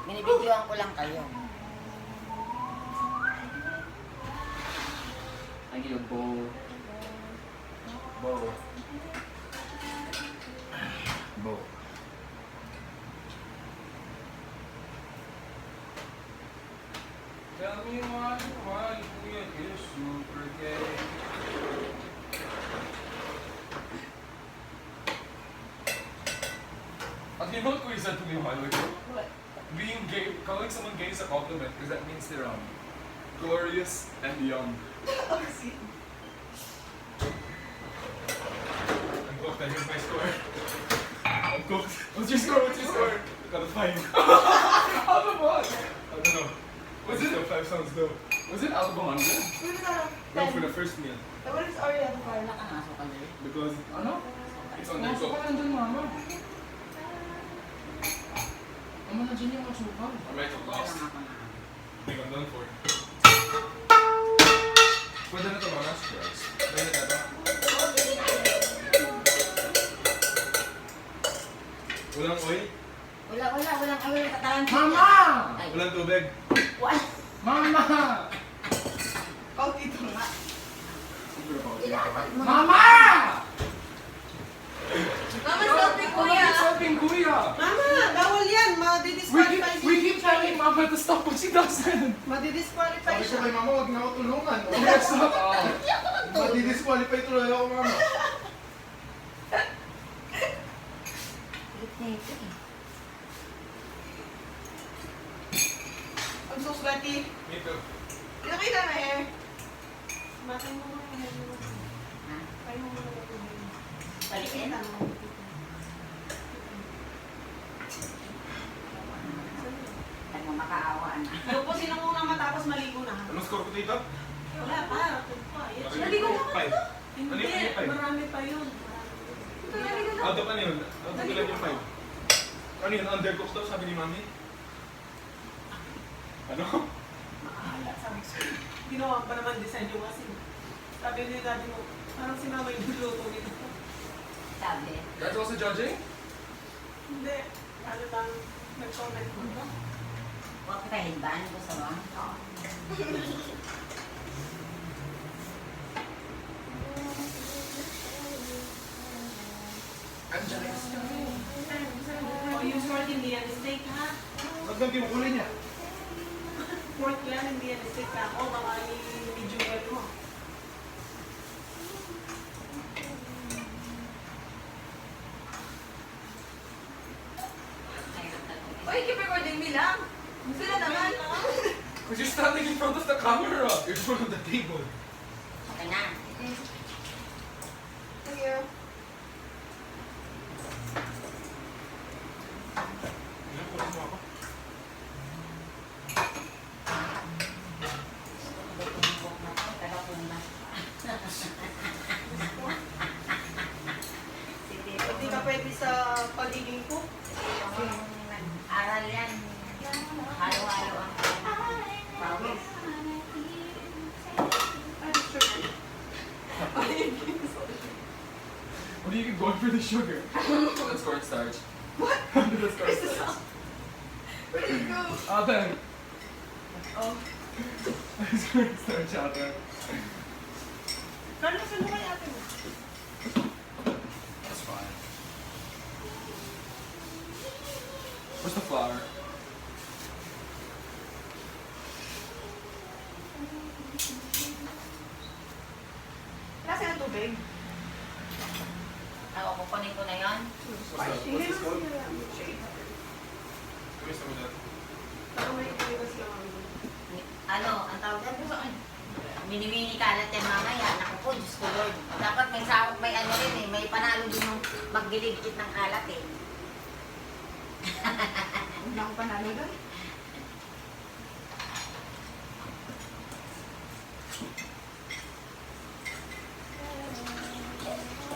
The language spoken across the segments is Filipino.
Binibidyoan ko lang kayo. Thank you, Bo. Bo. Bo. Tell me why you is super gay. You know what Kuya said to me a while ago? What? Being gay, calling someone gay is a compliment because that means they're glorious and young. I'm cooked, I hit my score. I'm cooked. What's your score? What's your score? Got a 5. Out of what? I don't know. Was it? 5 sounds dope. Was it out of 100? No, for the first meal. What is already at the fire? Nakakaso ka na. Because, ano? It's on their Masok cook. ka nandun, mama. Mama, na dyan yung masukal. I might have lost. I think I'm done for. Pwede na ito mga stress. Pwede na ito. Walang oil? Walang awil. Tatangan ko. Mama! Ay, Walang tubig? wala. Mama! Kau dito nga. Mama! Mama, stopin kuya. Stopping, kuya! Mama, bawal yan. Madidisqualify We keep telling Mama to stop, but she doesn't. Madidisqualify Sabi ko siya. kay mama, huwag na ako tulungan. Yes, Madi-disqualify tuloy ako, mama. I'm so sweaty. Me too. Nakita na eh. Matay mo muna yung hair mo. Patay mo muna yung hair mo. Balikin? Ay, mo makaawa na. Lupusin na muna matapos maligo na. Anong score ko dito? Wala pa. Maligo na ka ba? Hindi, Ano yung five? marami pa yun. Out of ano yun? Out of ilan yung 5? Ano yun? Undercooked daw, sabi ni Mami? Ano? Maalat, sabi ko. Ginawa pa naman design yung asin. Sabi ni daddy mo, parang si mama yung luto nito. Sabi. That's also judging? Hindi. Ano lang, nag-comment mo ba? Huwag ka hidban. Gusto mo? Oo. Angeles. Oh, yung short hindi yan steak ha? Ba't ganti mo kulay niya? Pork yan, hindi yan steak na ako. Baka i-video well mo. Oy, keep recording me lang. Sila naman. Because you're standing in front of the camera. You're in front of the table. Okay na. Thank you. Ilan po mo ako? Hindi ka pwede sa pagiging cook. Aral yan. Halo-halo ang pawis. I'm sure. What are you going for the sugar? That's cornstarch. What? That's cornstarch. Where did you go? Ate! Oh. That's cornstarch, ate. Carlos, ano kaya ate mo? That's fine. Where's the flour? Klase ng tubig. Ako, kukunin ko na yun. What's this called? Gusto mo dyan? Parang may ipiligas lang kami. Ano, ang tawag yan? Mini-mini kalat yan mamaya. Naku po, Diyos ko Lord. Dapat may sawag, may ano rin eh. May panalo din yung magdiligkit ng kalat eh. Hindi ako panalo doon.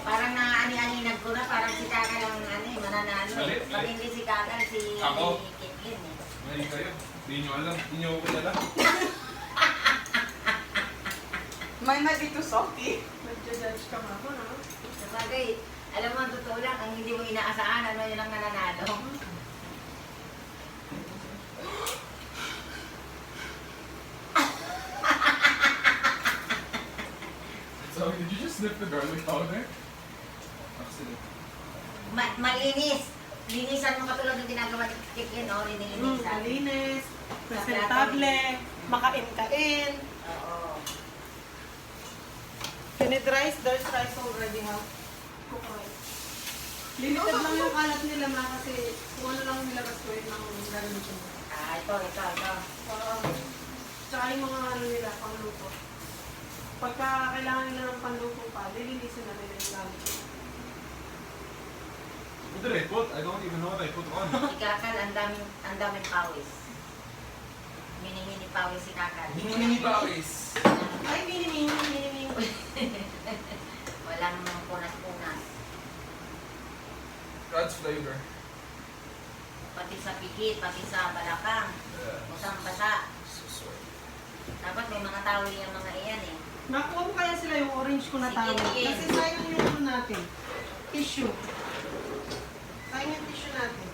Parang naani-aninag ko na, parang si Kaka lang ano eh, mananalo eh. Mali, Pag mali. hindi si Kaka, si Ako? Kitlin eh. Mali kayo. Hindi nyo alam. Hindi nyo ako kilala. Might not be too salty. Nag-judge ka ba ako, no? Sa bagay, alam mo, ang totoo lang, ang hindi mo inaasahan, ano yun ang nananalo. sniff the garlic powder? Accident. Malinis. Linisan mo katulad ng ginagawa ni Kikin, no? Linilisan. Malinis, presentable, makain-kain. Oo. Pinid-rice, there's rice already, ha? Cook rice. Limited lang yung kalat nila, ma, kasi kung ano lang nilabas ko, yun lang gagamitin mo. Ah, ito. Tsaka yung mga ano nila, pangluto. Pagka kailangan nila ng panluto pa, lilinisin na nila yung gamit nila. What did I put? I don't even know what I put on. Si Kakal, ang daming pawis. Mini-mini pawis si Kakal. Mini pawis. Ay, mini-mini. Walang punas-punas. Adds flavor. Pati sa pikit, pati sa balakang. Yeah. Basang-basa. So sorry. Dapat may mga tawil yung mga iyan eh. Nakuha mo kaya sila yung orange ko na tawag. Sige, sige. Kasi sayang yung ano natin. Tissue. Sayang yung tissue natin.